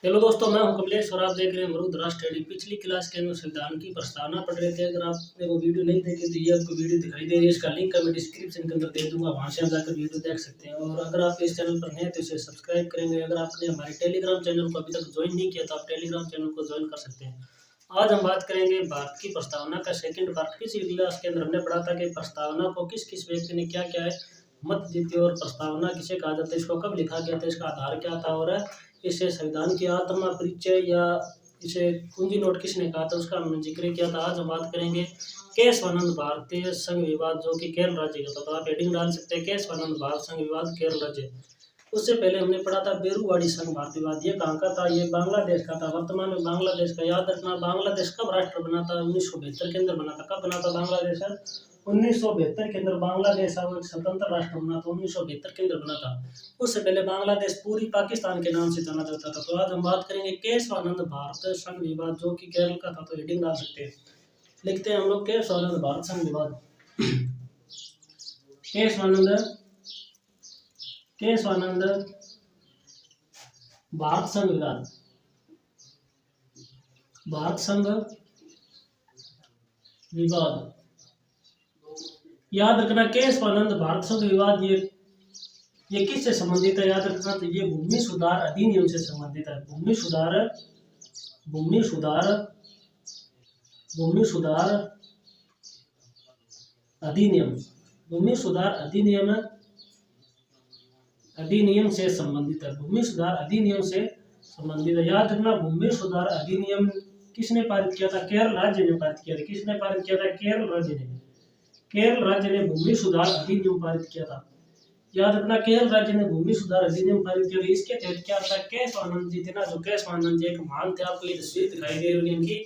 Hello दोस्तों, मैं हूं कमलेश और आप देख रहे हैं अमरूद राज स्टडी। पिछली क्लास के अंदर संविधान की प्रस्तावना पढ़ रहे थे। अगर आपने वो वीडियो नहीं देखी तो ये आपको वीडियो दिखाई दे रही है, इसका लिंक मैं डिस्क्रिप्शन के अंदर दे दूंगा, वहां से आप जाकर वीडियो देख सकते हैं। और अगर आप इस चैनल पर नए हैं तो इसे सब्सक्राइब करेंगे। अगर आपने हमारे टेलीग्राम चैनल को अभी तक ज्वाइन नहीं किया तो आप टेलीग्राम चैनल को ज्वाइन कर सकते हैं। आज हम बात करेंगे भारत की प्रस्तावना का सेकंड पार्ट। पिछली क्लास के अंदर हमने पढ़ा था कि प्रस्तावना को किस किस व्यक्ति ने क्या क्या है मत जीते और प्रस्तावना किसे कहा जाता है, इसको कब लिखा गया था, इसका आधार क्या था और इसे संविधान की आत्मा परिचय या इसे कुंजी नोट किसने कहा था उसका हमने जिक्र किया था। आज हम बात करेंगे केशवानंद भारतीय संघ विवाद जो कि केरल राज्य का था। तो आप हेडिंग डाल सकते हैं केशवानंद भारत संघ विवाद केरल राज्य। उससे पहले हमने पढ़ा था बेरुवाड़ी संघ भारत विवाद। ये कहाँ का था? ये बांग्लादेश का था। वर्तमान में बांग्लादेश का याद रखना। बांग्लादेश कब राष्ट्र बना था? 1972 के अंदर बना था। कब बना था बांग्लादेश? 1972 के अंदर बांग्लादेश अब एक स्वतंत्र राष्ट्र बना था। 1972 के अंदर बना था। उससे पहले बांग्लादेश पूरी पाकिस्तान के नाम से जाना जाता था। तो आज हम बात करेंगे केशवानंद भारत संघ विवाद जो कि केरल का था। तो हेडिंग डाल सकते हैं, लिखते हैं हम लोग केशवानंद भारत संघ विवाद। केशवानंद भारत संघ विवाद, भारत संघ विवाद। याद रखना केशवानंद भारत संघ विवाद ये किससे संबंधित है? याद रखना, तो ये भूमि सुधार अधिनियम से संबंधित है। भूमि सुधार अधिनियम से संबंधित है। भूमि सुधार अधिनियम से संबंधित है। याद रखना, भूमि सुधार अधिनियम किसने पारित किया था? केरल राज्य ने पारित किया था। किसने पारित किया था? केरल राज्य ने भूमि सुधार अधिनियम पारित किया था। याद रखना, केरल राज्य ने भूमि सुधार अधिनियम पारित किया। इसके तहत क्या था? केशवानंद जी थे ना, जो केशवानंद जी एक महान थे। आपको ये तस्वीर दिखाई दे रही है इनकी।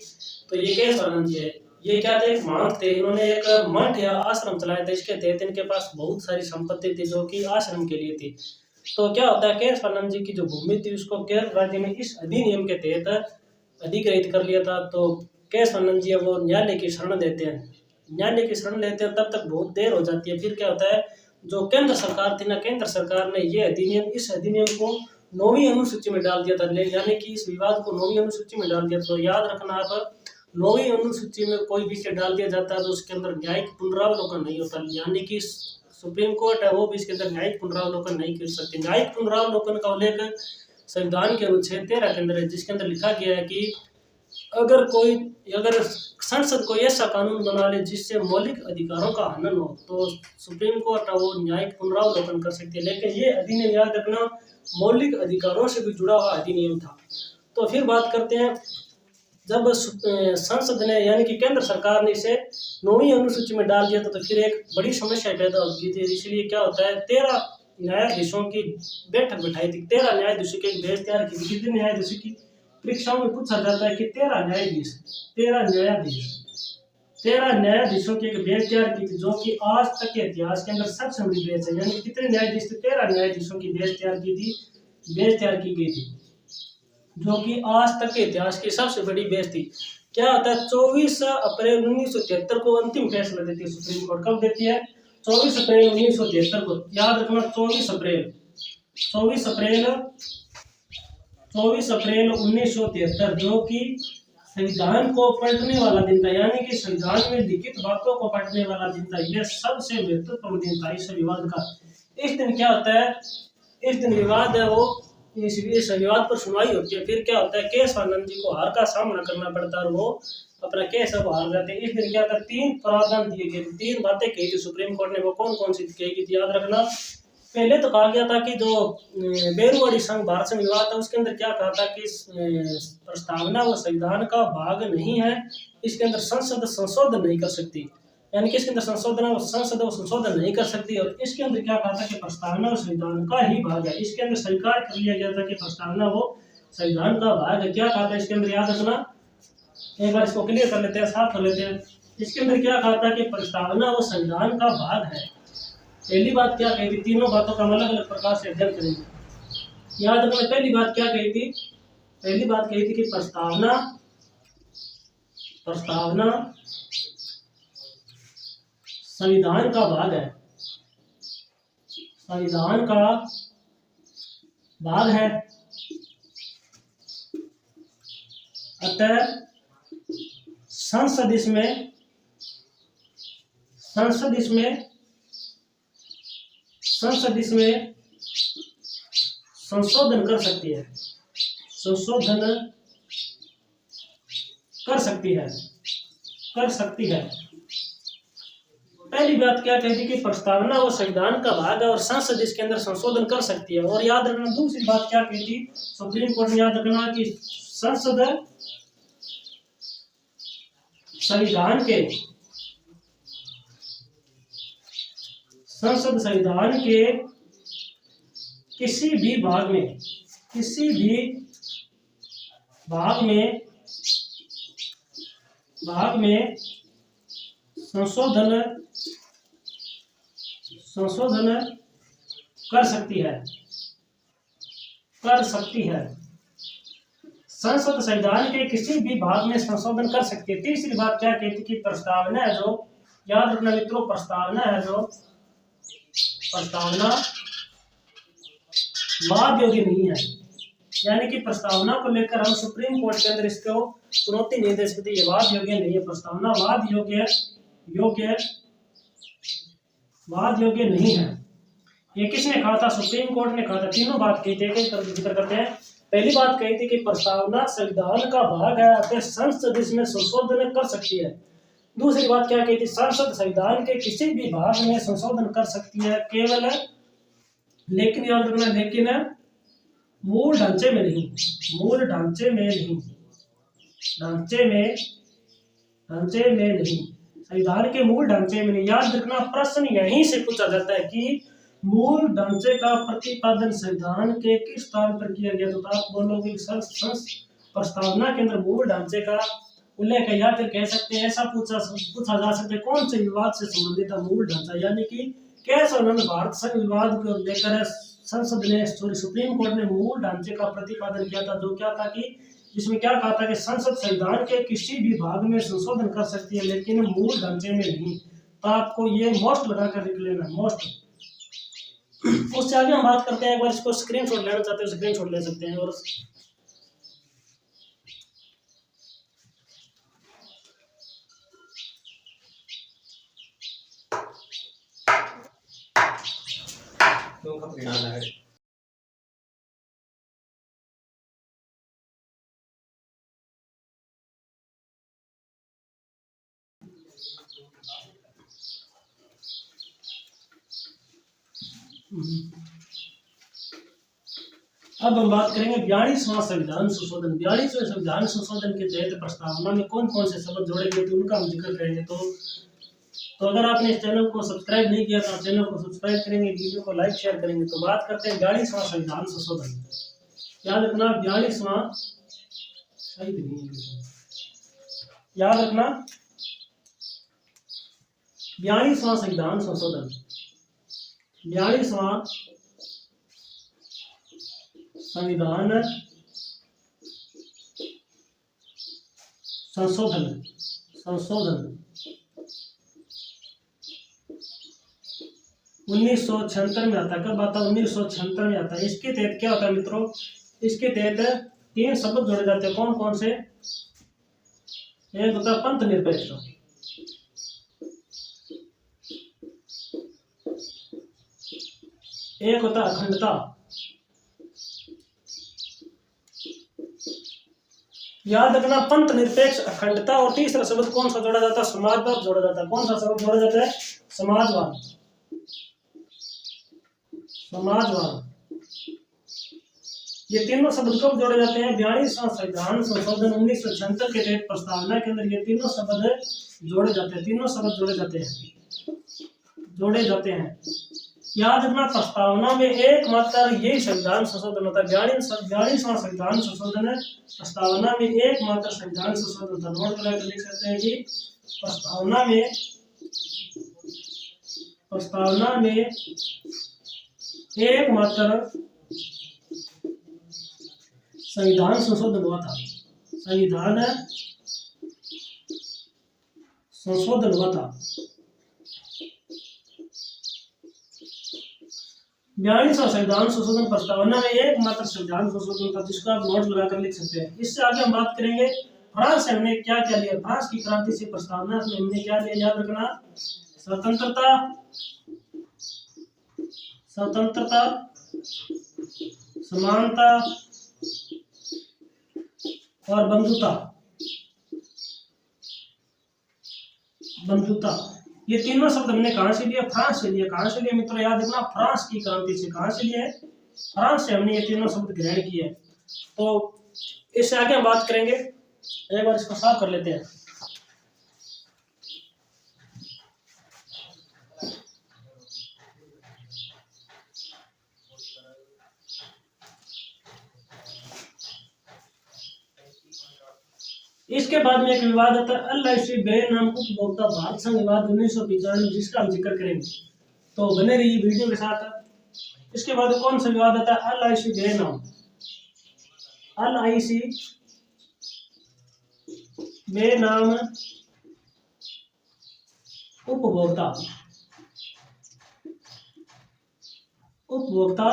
तो ये केशवानंद जी है। ये क्या थे? एक महान थे। इन्होंने एक मठ या आश्रम चलाया था। इसके तहत इनके पास बहुत सारी संपत्ति थी जो कि आश्रम के लिए थी। तो क्या होता है, केशवानंद जी की जो भूमि थी उसको केरल राज्य ने इस अधिनियम के तहत अधिग्रहित कर लिया था। तो केशवानंद जी वो न्यायालय की शरण लेते हैं। तब तक बहुत देर हो जाती है। फिर क्या होता है, जो केंद्र सरकार थी ना, केंद्र सरकार ने इस अधिनियम को 9वीं अनुसूची में डाल दिया था। यानी कि इस विवाद को 9वीं अनुसूची में डाल दिया। तो याद रखना, आप 9वीं अनुसूची में कोई विषय डाल दिया जाता है तो उसके अंदर न्यायिक पुनरावलोकन नहीं होता। यानी कि सुप्रीम कोर्ट है वो भी इसके अंदर न्यायिक पुनरावलोकन नहीं कर सकती। न्यायिक पुनरावलोकन का उल्लेख संविधान के अनुच्छेद 13 के अंदर है, जिसके अंदर लिखा गया है कि अगर संसद कोई ऐसा कानून बना ले जिससे मौलिक अधिकारों का हनन हो तो सुप्रीम कोर्ट वो न्यायिक पुनरावलोकन कर सकती है। लेकिन ये अधिनियम, याद रखना, मौलिक अधिकारों से भी जुड़ा हुआ अधिनियम था। तो फिर बात करते हैं, जब संसद ने यानी कि केंद्र सरकार ने इसे 9वीं अनुसूची में डाल दिया था तो फिर एक बड़ी समस्या पैदा हो गई थी। इसलिए क्या होता है, 13 न्यायाधीशों की बैठक बिठाई थी। 13 न्यायाधीशों की एक बेंच तैयार की थी। कितने न्यायाधीशों की? परीक्षाओं में पूछा जाता है कि 13 न्यायाधीशों की एक बेंच तैयार की थी, जो कि आज तक के इतिहास के अंदर सबसे बड़ी बेंच है। यानी कितने न्यायाधीश थे? 13 न्यायाधीशों की बेंच तैयार की गई थी, जो कि आज तक के इतिहास की सबसे बड़ी बेंच थी। क्या होता है, 24 अप्रैल 1973 को अंतिम फैसला देती है सुप्रीम कोर्ट। कब देती है? 24 अप्रैल 1973 को। याद रखना, 24 अप्रैल 1973, जो कि संविधान को पलटने वाला दिन था। यानी कि संविधान में लिखित बातों को पलटने वाला दिन था। यह सबसे महत्वपूर्ण दिन था इस विवाद का। इस दिन क्या होता है, इस दिन विवाद है वो इस विवाद पर सुनवाई होती है। फिर क्या होता है, केशवानंद जी को हार का सामना करना पड़ता है और वो अपना केस अब हार जाते हैं। इस दिन क्या था, 3 प्रावधान दिए गए थे, 3 बातें कही थी सुप्रीम कोर्ट ने। वो कौन कौन सी कही थी? याद रखना, पहले तो कहा गया था कि जो बेरुवाड़ी संघ भारत संघ विवाद था उसके अंदर क्या कहा था कि प्रस्तावना वो संविधान का भाग नहीं है, इसके अंदर संसद संशोधन नहीं कर सकती। यानी कि इसके अंदर संसद संशोधन नहीं कर सकती। और इसके अंदर क्या कहा था कि प्रस्तावना वो संविधान का ही भाग है। इसके अंदर स्वीकार कर लिया गया था कि प्रस्तावना वो संविधान का भाग है। क्या कहा था इसके अंदर? याद रखना, एक बार इसको क्लियर कर लेते हैं, साफ कर लेते हैं। इसके अंदर क्या कहा था कि प्रस्तावना वो संविधान का भाग है। पहली बात क्या कही थी? तीनों बातों का अलग अलग प्रकार से अध्ययन करेंगे। याद रखना, पहली बात क्या कही थी? पहली बात कही थी कि प्रस्तावना संविधान का भाग है। संविधान का भाग है। अतः संसद इसमें संशोधन कर सकती है, कर सकती है। पहली बात क्या कहती कि प्रस्तावना वो संविधान का भाग है और संसद इसके अंदर संशोधन कर सकती है। और याद रखना दूसरी बात क्या कहती, सुप्रीम कोर्ट ने याद रखना कि संसद संविधान के किसी भी भाग में संशोधन कर सकती है। संसद संविधान के किसी भी भाग में संशोधन कर सकती है। तीसरी बात क्या कहती कि प्रस्तावना है जो, याद रखना मित्रों, प्रस्तावना वाद योग्य नहीं है। यानी कि प्रस्तावना को लेकर हम सुप्रीम कोर्ट के अंदर इसको चुनौती नहीं दे सकते, ये वाद योग्य नहीं है। प्रस्तावना वाद योग्य नहीं है। ये किसने कहा था? सुप्रीम कोर्ट ने कहा था। तीनों बात कही थी, एक जिक्र करते हैं। पहली बात कही थी कि प्रस्तावना संविधान का भाग है, अतः संसद इसमें संशोधन कर सकती है। दूसरी बात क्या कही थी? संसद संविधान के किसी भी भाग में संशोधन कर सकती है, केवल, लेकिन याद रखना, लेकिन मूल ढांचे में नहीं। संविधान के मूल ढांचे में नहीं। याद रखना, प्रश्न यहीं से पूछा जाता है कि मूल ढांचे का प्रतिपादन संविधान के किस स्थान पर किया गया। तो आप बोलोगे प्रस्तावना के अंदर मूल ढांचे का उल्लेख है, या फिर कह सकते हैं ऐसा पूछा जा सकता है कौन से विवाद से संबंधित है मूल ढांचा, यानी कि कैसे उन्होंने भारत संघ विवाद को लेकर संसद ने सुप्रीम कोर्ट ने मूल ढांचे का प्रतिपादन किया था, जो क्या था कि जिसमें क्या कहा था कि संसद संविधान के किसी भी भाग में संशोधन कर सकती है, लेकिन मूल ढांचे में नहीं। तो आपको ये मोस्ट लगाकर लिख लेना, मोस्ट। उससे आगे हम बात करते हैं, एक बार इसको स्क्रीनशॉट लेना चाहते हो स्क्रीनशॉट ले सकते हैं। और अब हम बात करेंगे 42वां संविधान संशोधन। 42वें संविधान संशोधन के तहत प्रस्तावना में कौन कौन से शब्द जोड़े गए थे उनका हम जिक्र करेंगे। तो अगर आपने इस चैनल को सब्सक्राइब नहीं किया तो आप चैनल को सब्सक्राइब करेंगे, वीडियो को लाइक शेयर करेंगे। तो बात करते हैं 42वां संविधान संशोधन। याद रखना 42वां, याद रखना 42वां संविधान संशोधन, 42वां संविधान संशोधन 1976 में आता है। कब आता है? 1976 में आता है। इसके तहत क्या होता है मित्रों? इसके तहत 3 शब्द जोड़े जाते हैं। कौन कौन से? एक होता है पंथ निरपेक्ष, एक होता है अखंडता, याद रखना पंथ निरपेक्ष, अखंडता, और तीसरा शब्द कौन सा जोड़ा जाता है? समाजवाद जोड़ा जाता है। कौन सा शब्द जोड़ा जाता है? समाजवाद। ये तीनों शब्द कब जोड़े जाते हैं? 42वां संविधान संशोधन 1976 के तहत प्रस्तावना के अंदर ये तीनों शब्द जोड़े जाते हैं। तीनों शब्द जोड़े जाते हैं। याद रखना प्रस्तावना में एकमात्र यही संविधान संशोधन होता है। 42वां संविधान संशोधन है, प्रस्तावना में एकमात्र संविधान संशोधन होता है। नोट करके लिख सकते हैं कि प्रस्तावना में एकमात्र संविधान संशोधन हुआ था। संविधान संशोधन हुआ था। 42वां संविधान संशोधन प्रस्तावना में एकमात्र संविधान संशोधन था, जिसको आप नोट लगाकर लिख सकते हैं। इससे आगे हम बात करेंगे फ्रांस से हमने क्या क्या लिया, फ्रांस की क्रांति से प्रस्तावना में हमने क्या लिया, याद रखना, स्वतंत्रता, स्वतंत्रता, समानता और बंधुता, बंधुता। ये तीनों शब्द हमने कहां से लिए, फ्रांस से लिए। कहां से लिए मित्रों, याद रखना, फ्रांस की क्रांति से। कहां से लिए, फ्रांस से हमने ये तीनों शब्द ग्रहण किए। तो इससे आगे हम बात करेंगे, एक बार इसको साफ कर लेते हैं। इसके बाद में एक विवाद आता है, एलआईसी बेन नाम उपभोक्ता भारत संघ विवाद 1995, जिसका हम जिक्र करेंगे। तो बने रहिए वीडियो के साथ। इसके बाद कौन सा विवाद आता है, एलआईसी बेन नाम, एलआईसी बेनाम उपभोक्ता, उपभोक्ता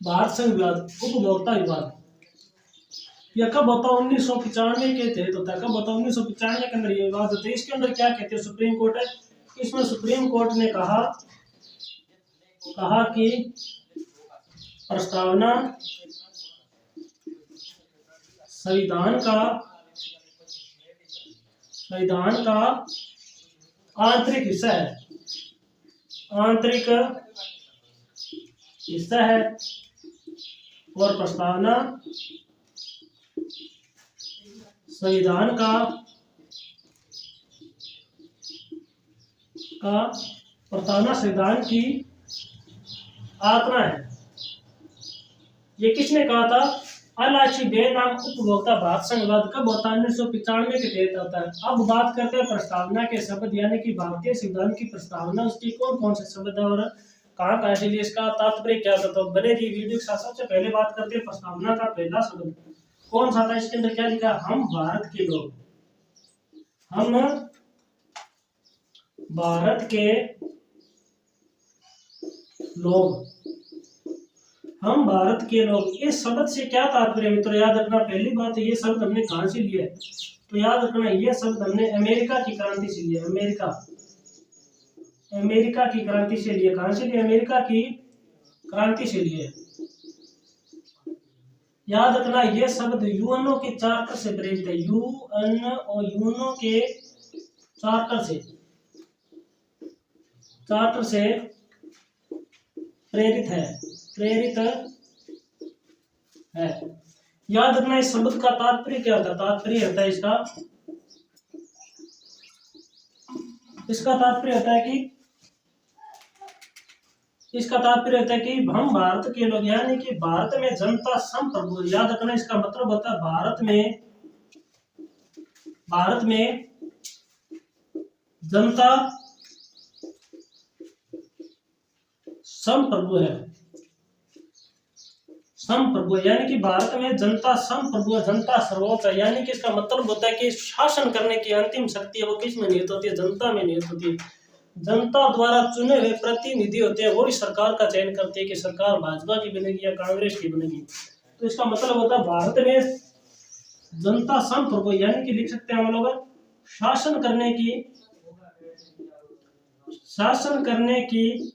भारत संघ विवाद, उपभोक्ता विवाद। यह कब होता है, 1995 के तहत होता है। कब होता है, 1995 के अंदर ये विवाद होता है। इसके अंदर क्या कहते हैं, सुप्रीम कोर्ट है, इसमें सुप्रीम कोर्ट ने कहा कि प्रस्तावना संविधान का आंतरिक हिस्सा है, आंतरिक हिस्सा है, और प्रस्तावना संविधान का प्रस्तावना संविधान की आत्मा है। ये किसने कहा था, एलआईसी बेनाम उपभोक्ता भारत संघ विवाद कब होता है, 1995 के तहत होता है। अब बात करते हैं प्रस्तावना के शब्द, यानी कि भारतीय संविधान की प्रस्तावना, उसके कौन कौन से शब्द है और कहाँ कहाँ से लिए, इसका तात्पर्य क्या होता है। बने जी वीडियो के साथ। सबसे पहले बात करते हैं प्रस्तावना का पहला शब्द कौन सा था। इसके अंदर क्या लिखा, हम भारत के लोग, हम भारत के लोग, हम भारत के लोग। इस शब्द से क्या तात्पर्य मित्रों, याद रखना, पहली बात ये शब्द हमने कहां से लिया है, तो याद रखना ये शब्द हमने अमेरिका की क्रांति से लिया। अमेरिका की क्रांति से लिए। कहां से लिए, अमेरिका की क्रांति से लिए। याद रखना ये शब्द यूएनओ के चार्टर से प्रेरित है, यूएनओ के चार्टर से प्रेरित है। याद रखना इस शब्द का तात्पर्य क्या होता है, तात्पर्य होता है इसका तात्पर्य होता है कि हम भारत के लोग, यानी कि भारत में जनता संप्रभु। याद रखना इसका मतलब होता है भारत में जनता संप्रभु है, संप्रभु, यानी कि भारत में जनता संप्रभु है, जनता सर्वोच्च है। यानी कि इसका मतलब होता है कि शासन करने की अंतिम शक्ति है वो किस में निहित होती है, जनता में निहित होती है। जनता द्वारा चुने हुए प्रतिनिधि होते हैं, वही सरकार का चयन करती है कि सरकार भाजपा की बनेगी या कांग्रेस की बनेगी। तो इसका मतलब होता है भारत में जनता संप्रभु, यानी कि लिख सकते हैं हम लोग शासन करने की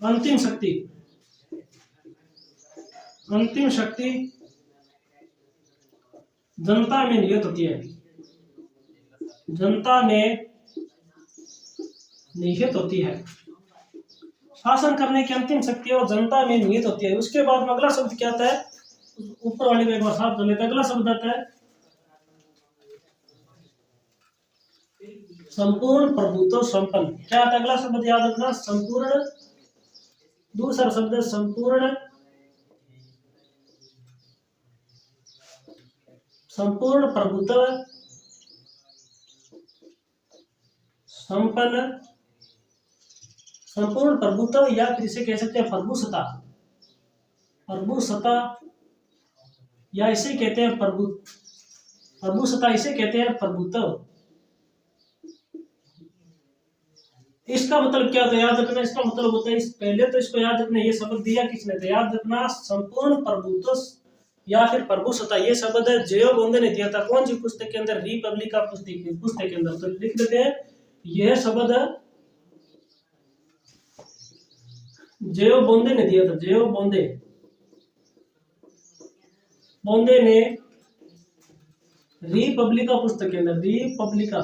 अंतिम शक्ति जनता में निहित होती है, जनता में निहित होती है। शासन करने की अंतिम शक्ति और जनता में निहित होती है। उसके बाद में अगला शब्द क्या आता है, ऊपर वाले में एक बार साफ कर लेते हैं। अगला शब्द आता है संपूर्ण प्रभुत्व संपन्न। क्या आता है अगला शब्द, याद रखना, संपूर्ण। दूसरा शब्द संपूर्ण प्रभुत्व संपन्न, संपूर्ण प्रभुत्व, या फिर इसे कह सकते हैं प्रभुसत्ता, या इसे कहते हैं प्रभुसत्ता, इसे कहते हैं प्रभुत्व। इसका मतलब क्या होता है, याद रखना, इसका मतलब होता है पहले तो इसको याद रखना, ये शब्द दिया किसने, तो याद रखना संपूर्ण प्रभुत्व या फिर प्रभुसत्ता, ये शब्द जेओ बोंदे ने दिया था। कौन सी पुस्तक के अंदर? रिपब्लिका पुस्तक के अंदर। तो लिख देते हैं यह शब्द जेओ बोंदे ने दिया था। जेओ बोंदे ने रिपब्लिका पुस्तक के अंदर, रिपब्लिका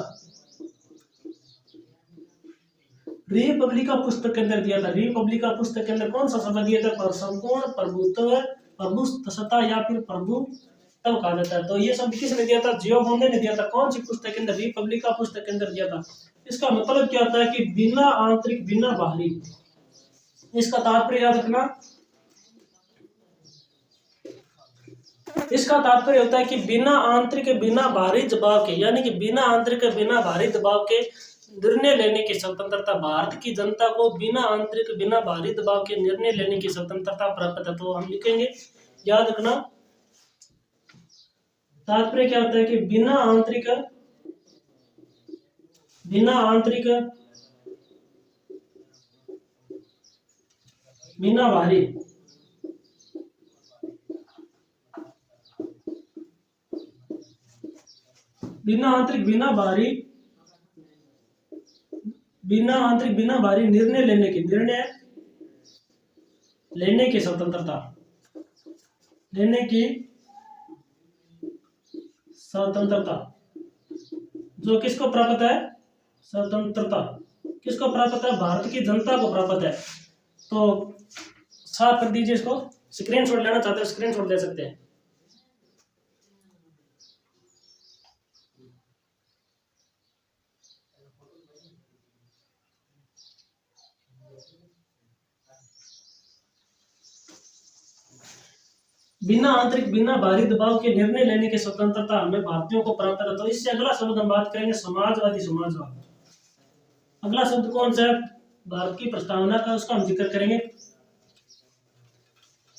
पुस्तक के अंदर दिया था। रिपब्लिका पुस्तक के अंदर कौन सा शब्द दिया था? संपूर्ण प्रभुत्व, प्रभुसत्ता या फिर प्रभुत्व कहा जाता है। तो ये शब्द किसने दिया था? जियो बोंदे ने दिया था। कौन सी पुस्तक के अंदर? रिपब्लिका पुस्तक के अंदर दिया था। इसका मतलब क्या होता है कि बिना आंतरिक बिना बाहरी। इसका तात्पर्य याद रखना, इसका तात्पर्य होता है कि बिना आंतरिक बिना बाहरी दबाव के, यानी कि बिना आंतरिक बिना बाहरी दबाव के निर्णय लेने की स्वतंत्रता। भारत की जनता को बिना आंतरिक बिना बाहरी दबाव के निर्णय लेने की स्वतंत्रता प्राप्त है। तो हम लिखेंगे, याद रखना, तात्पर्य क्या होता है कि बिना आंतरिक बिना बाहरी बिना आंतरिक बिना बाहरी निर्णय लेने की स्वतंत्रता, जो किसको प्राप्त है? स्वतंत्रता किसको प्राप्त है? भारत की जनता को प्राप्त है। तो साफ कर दीजिए इसको। स्क्रीनशॉट लेना चाहते हैं स्क्रीनशॉट ले सकते हैं। बिना आंतरिक बिना बाहरी दबाव के निर्णय लेने की स्वतंत्रता हमें भारतीयों को प्राप्त है। तो इससे अगला शब्द हम बात करेंगे समाजवादी। अगला शब्द कौन सा है? भारत की प्रस्तावना का, उसका हम जिक्र करेंगे।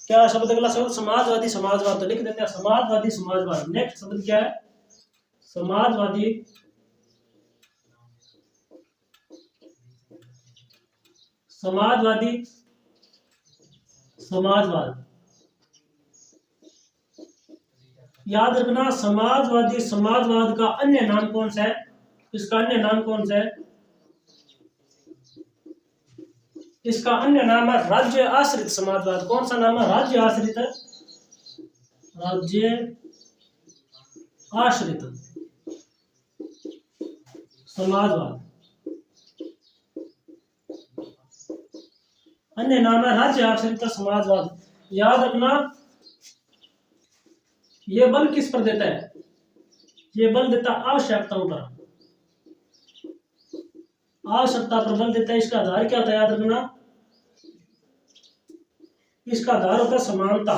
क्या शब्द? अगला शब्द समाजवाद। तो लिख देते हैं समाजवाद। नेक्स्ट शब्द क्या है? समाजवाद। याद रखना, समाजवाद का अन्य नाम कौन सा है? इसका अन्य नाम कौन सा है? इसका अन्य नाम है राज्य आश्रित समाजवाद। कौन सा नाम है? राज्य आश्रित समाजवाद। अन्य नाम है राज्य आश्रित समाजवाद। याद रखना, ये बल किस पर देता है? ये बल देता आवश्यकताओं पर, आवश्यकता पर बल देता है। इसका आधार क्या होता है? याद रखना, इसका आधार होता है समानता,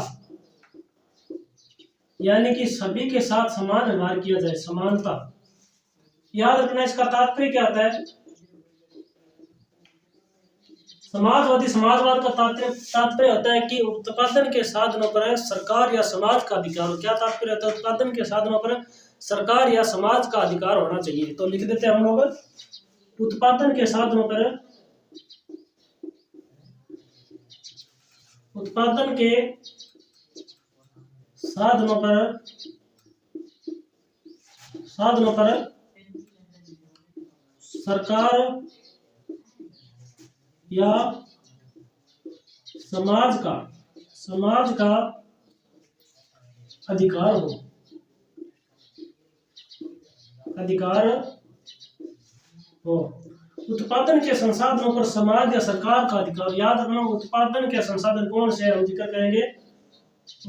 यानी कि सभी के साथ समान व्यवहार किया जाए, समानता। याद रखना, इसका तात्पर्य क्या होता है? समाजवाद का तात्पर्य होता है कि उत्पादन के साधनों पर सरकार या समाज का अधिकार हो। क्या तात्पर्य होता है? उत्पादन के साधनों पर सरकार या समाज का अधिकार होना चाहिए। तो लिख देते हैं हम लोग, उत्पादन के साधनों पर सरकार या समाज का अधिकार हो। उत्पादन के संसाधनों पर समाज या सरकार का अधिकार। याद रखना, उत्पादन के संसाधन कौन से हम जिक्र करेंगे।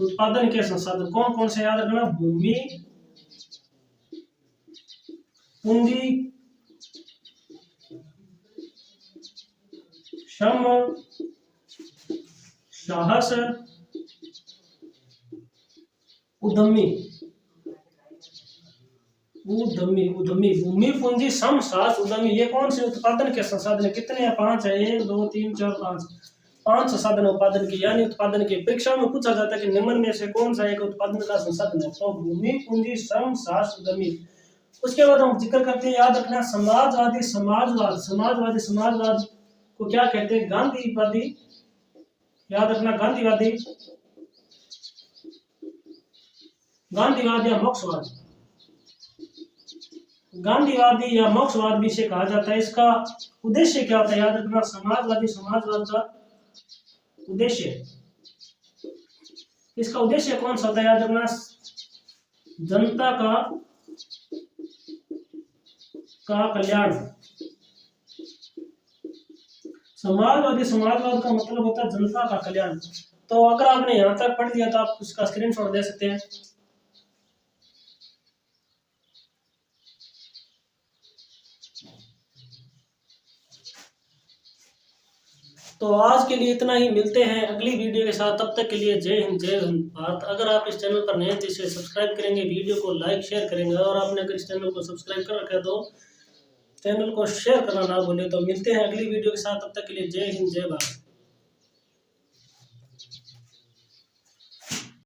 उत्पादन के संसाधन कौन कौन से? याद रखना, भूमि, पूंजी, श्रम, साहस, उद्यमी। भूमि, पूंजी, श्रम, साहस, उद्यमी। ये कौन से उत्पादन के संसाधन है? कितने हैं? 5 है। 1 2 3 4 5 5 संसाधन उत्पादन के। यानी उत्पादन के परीक्षा में पूछा जाता है कि निम्न में से कौन सा एक उत्पादन का संसाधन है? तो भूमि, पूंजी, श्रम, साहस, उद्यमी। उसके बाद हम जिक्र करते हैं, याद रखना, समाजवाद को क्या कहते हैं? गांधीवादी। याद रखना, गांधीवादी गांधीवाद या मोक्षवाद। गांधीवादी या मोक्षवाद भी इसे कहा जाता है। इसका उद्देश्य क्या होता है, याद रखना, समाजवाद का उद्देश्य, इसका उद्देश्य कौन सा होता है, याद रखना, जनता का कल्याण। समाजवाद का मतलब होता है जनता का कल्याण। तो अगर आपने यहाँ तक पढ़ लिया तो आप उसका स्क्रीनशॉट दे सकते हैं। तो आज के लिए इतना ही, मिलते हैं अगली वीडियो के साथ। तब तक के लिए जय हिंद, जय भारत। अगर आप इस चैनल पर नए हैं तो इसे सब्सक्राइब करेंगे, वीडियो को लाइक शेयर करेंगे, और आपने अगर इस चैनल को सब्सक्राइब कर रखा है तो चैनल को शेयर करना ना भूलें। तो मिलते हैं अगली वीडियो के साथ, तब तक के लिए जय हिंद, जय भारत।